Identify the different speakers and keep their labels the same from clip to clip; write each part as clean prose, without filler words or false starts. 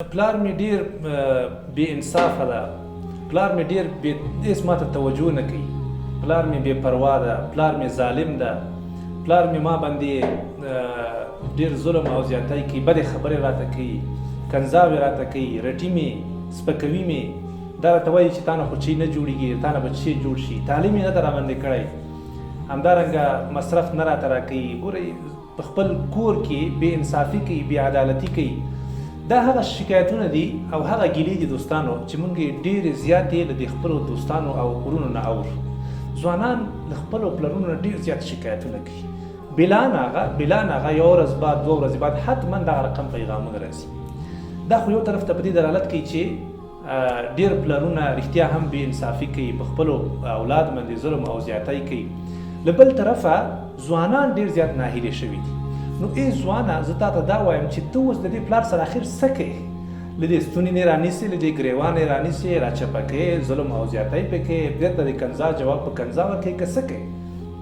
Speaker 1: پلار مې ډېر بې انصافه ده، پلار مې ډېر هېڅ ماته توجه نه کوي، پلار مې بې پروا ده، پلار مې ظالم ده، پلار مې ما باندې ډېر ظلم او زیاتی کوي، بدې خبرې راته کوي، کنځاوې راته کوي، رټي مې، سپکوي مې، دا راته وایي چې تا نه خو چی نه جوړېږي، تا نه به چی جوړ شي، تعلیم یې نه ده راباندې کړی، همدارنګه مصرف نه راته راکوي. ګورئ په خپل کور کې بې انصافي کوي، بې عدالتي کوي. دا هغه شکایتونه دي او هغه ګیلې دي دوستانو چې موږ یې ډېرې زیاتې له دې خپلو دوستانو او کورونو نه اورو. ځوانان له خپلو پلرونو نه ډېر زیات شکایتونه کوي. بلا ناغه یوه ورځ بعد دوه ورځې بعد حتما دغه رقم پیغامونه راځي. دا خو یو طرف ته په دې دلالت کوي چې ډېر پلرونه رښتیا هم بې انصافي کوي، په خپلو اولاد باندې ظلم او زیاتی کوي. له بل طرفه ځوانان ډېر زیات ناهیلې شوي دي. نو ای ځوانه زه تا ته دا وایم چې ته اوس د دې پلار سره اخر څه کوې؟ له دې ستوني نه رانیسې، له دې ګریوان یې رانیسې، راچپه کوې، ظلم او زیاتی پې کوې، بېرته د کنځا جواب په کنځا ورکوې که څه کوې؟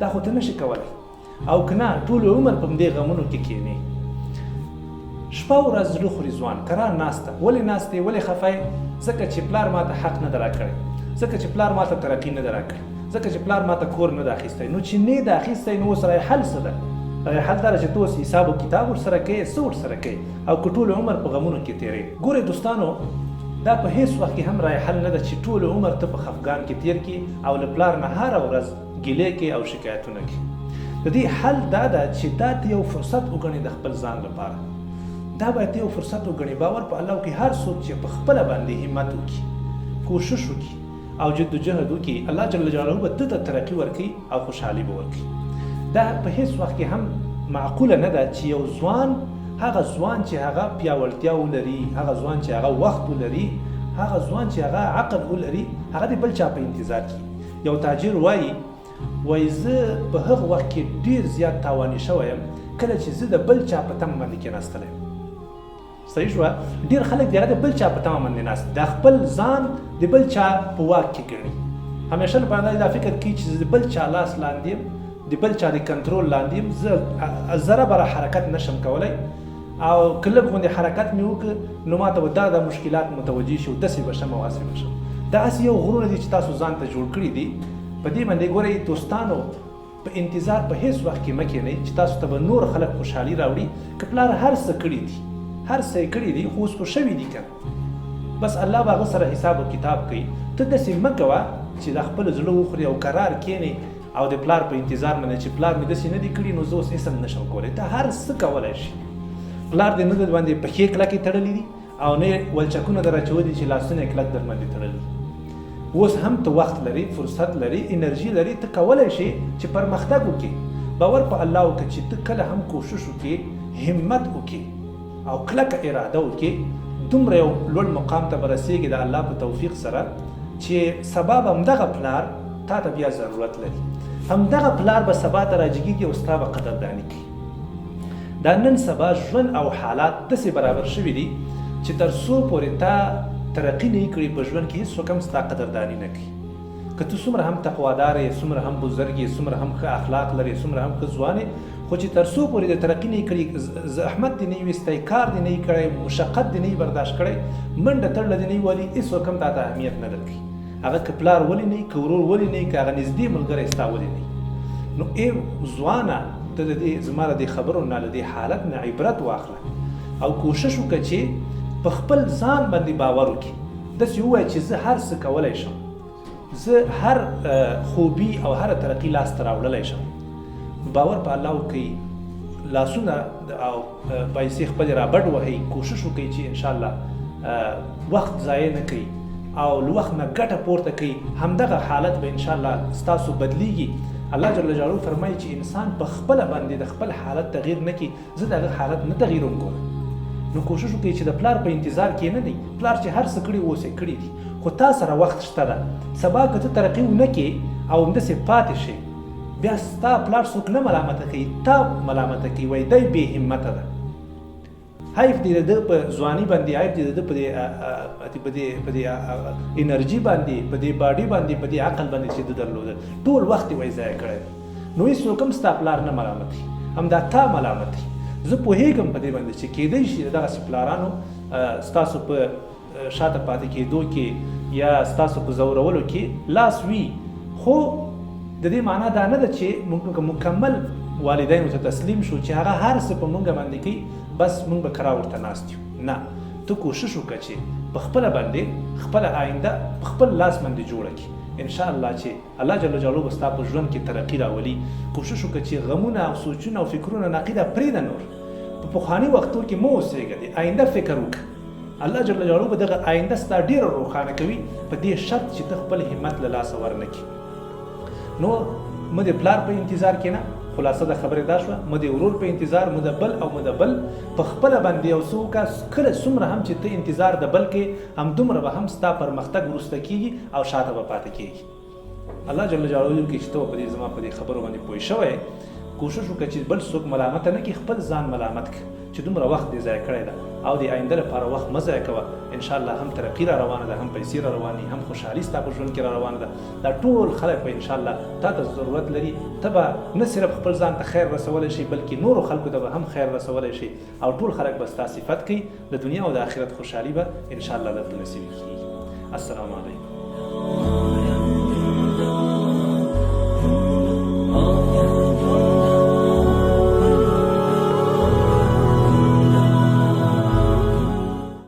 Speaker 1: دا خو ته نشې کولی. او که نه ټول عمر په همدې غمونو کې کښېنې. شپه ورځ زړه خوري ځوان کرار ناسته. ولې ناست یې؟ ولې خفه یې؟ ځکه چې پلار ماته حق نه ده راکړی، ځکه چې پلار ماته ترقي نه ده راکړې، ځکه چې پلار ماته کور نه ده اخیستی. نو چې نه ده اخیستی نو اوس رای حل څه ده؟ حل دا چې ته اوس حساب و کتاب ورسره کوې، څه ورسره کوې او که ټول عمر په غمونو کې تېروې. ګورئ دوستانو دا په هېڅ وخت کې هم رای حل نه ده چې ټول عمر ته په خفګان کې تېر کړي او له پلار نه هره ورځ ګیلې کوې او شکایتونه کوي. د دې حل دا ده چې دا ته یو فرصت وګڼې د خپل ځان لپاره. دا باید ته یو فرصت وګڼې. باور په الله وکړي. هر څوک چې په خپله باندې همت وکړي، کوشش وکړي او جدوجهد وکړي، الله جل جلاله به ده ته ترقي ورکوي او خوشحالي به ورکوي. دا په هېڅ وخت کې هم معقوله نه ده چې یو ځوان، هغه ځوان چې هغه پیاوړتیا ولري، هغه ځوان چې هغه وخت ولري، هغه ځوان چې هغه عقل ولري، هغه د بل چا په انتظار کې. یو تاجر وایي زه په هغه وخت کې ډېر زیات تاواني شوی یم کله چې زه د بل چا په تمه باندې کېناستلی یم. صحیح شوه؟ ډېر خلک د هغه د بل چا په تمه باندې ناست، د خپل ځان د بل چا په واک کې ګڼي. همیشه لپاره دا فکر کوي چې زه د بل چا لاس لاندې یم، د بل چا د کنټرول لاندې یم، زه ذره بره حرکت نشم کولی او که لږ غوندې حرکت مې وکړ نو ما ته به دا مشکلات متوجه شي او داسې به شم او هسې به شم. دا هسې یو غرونه دي چې تاسو ځان ته جوړ کړي دي. په دې باندې ګورئ دوستانو په انتظار په هېڅ وخت کې مه کښېنئ چې تاسو ته به نور خلک خوشحالي راوړي. که پلار هر څه کړي دي، هر څه یې کړي دي خو اوس خو شوي دي که بس الله به هغه سره حساب و کتاب کوي. ته داسې مه کوه چې د خپل زړه وخوري او قرار کښېنې او د پلار په انتظار باندې چې پلار مې داسې نه دي کړي نو زه اوس هېڅ هم نشم کولی. ته هر څه کولی شي. پلار دې نه در باندې پښې کلکې تړلي دي او نه یې ولچکونه در اچولي چې لاسونه یې کلک در باندې تړلي. اوس هم ته وخت لري، فرصت لري، انرژي لري، ته کولی شي چې پرمختګ وکړي. باور په الله وکړه چې ته کله هم کوشش وکړې، همت وکړې او کلکه اراده وکړې، دومره یو لوړ مقام ته به رسېږي د الله په توفیق سره چې سبا به همدغه پلار تا ته بیا ضرورت لري. همدغه پلار به سبا ته راجګېږي او ستا به قدرداني کوي. دا نن سبا ژوند او حالات داسې برابر شوي دي چې تر څو پورې تا ترقي نه یې کړي په ژوند کې هېڅوک هم ستا قدرداني نه کوي. که ته څومره هم تقوادار یې، څومره هم بزرګ یې، څومره هم ښه اخلاق لرې، څومره هم ښه ځوان یې، خو چې تر څو پورې د ترقي نه یې کړي، زحمت دې نه یې ویستی، کار دې نه یې کړی، مشقت دې نه یې برداشت کړی، منډه تړله دې نه یې وهلي، هېڅوک هم تا ته اهمیت نه درکوي. هغه که پلار ولې نه یي، که ورور ولې نه یي، که هغه نږدې ملګری ستا ولې نه یي. نو ای ځوانه ته د دې زما د دې خبرو نه له دې حالت نه عبرت واخله او کوشش وکړه چې په خپل ځان باندې باور وکړي. داسې ووایه چې زه هر څه کولی شم، زه هر خوبي او هره ترقي لاسته راوړلی شم. باور په الله وکړئ، لاسونه او پیسې خپلې رابډ وهئ، کوشش وکړئ چې انشاءالله وخت ضایع نه کوئ او له وخت نه ګټه پورته کوي. همدغه حالت به انشاءالله ستاسو بدلیږي. الله جل جلاله فرمایي چې انسان په خپله باندې د خپل حالت تغییر نه کړي، زه د هغه حالت نه تغییر وکړم. نو کوشش وکړئ چې د پلار په انتظار کې نه دی. پلار چې هر څه کړي اوس یې کړي دي، خو تا سره وخت شته ده. سبا که ته ترقي ونه کړې او همداسې پاتې شې بیا ستا پلار څوک نه ملامته کوي، تا ملامته کوي، وایي دی بې همته ده. حیف دی د ده په ځواني باندې، حیف دی د ده په دې انرژي باندې، په دې باډي باندې، په دې عقل باندې چې ده درلوده، ټول وخت یې وایي ضایع کړی. نو هېڅوک هم ستا پلار نه ملامتوي، همدا تا ملامتوي. زه پوهېږم په دې باندې چې کېدی شي دغسې پلارانو ستاسو په شاته پاتې کېدو کې یا ستاسو په ځورولو کې لاس وي، خو د دې معنا دا نه ده چې موږ مکمل والدینو ته تسلیم شو چې هغه هر څه په موږ باندې کوي بس موږ به کرا ورته ناست یو. نه، ته کوشش وکړه چې په خپله باندې خپله آینده په خپل لاس باندې جوړه کړي. ان شاء الله چې الله جل جلاله به ستا په ژوند کې ترقي راولي. کوشش وکړه چې غمونه او سوچونه او فکرونه ناقیده پرېږده، نور په پخواني وختو کې مه اوسېږه، د آینده فکر وکړه. الله جل جلاله به دغه آینده ستا ډېره روښانه کوي په دې شرط چې ته خپل همت له لاسه ورنه کړي. نو مه د پلار په انتظار کښېنه، خلاصه د خبرې دا شوه، مه د ورور په انتظار، مه د بل او مه د بل، په خپله باندې یو څه وکړه. کله څومره هم چې ته انتظار د بل کې، همدومره به هم ستا پرمختګ وروسته کېږي او شاته به پاتې کېږي. الله جل جلاله کې چې ته په دې زما په دې خبرو باندې پوه شوی، کوشش وکړه چې بل څوک ملامت نه کړي، خپل ځان ملامت کړه چې دومره وخت دې ضایع کړی ده، او د آینده لپاره وخت مه ضایع کوه. ان شاء الله هم ترقي را روانه ده، هم پیسې را روانې، هم خوشحالي ستا په ژوند کې را روانه ده. دا ټول خلک به ان شاء الله تا ته ضرورت لري. ته به نه صرف خپل ځان ته خیر رسولی شي، بلکې نورو خلکو ته به هم خیر رسولی شي، او ټول خلک به ستا صفت کوي. د دنیا او د آخرت خوشحالي به ان شاء الله درته نصیب کېږي. السلام علیکم.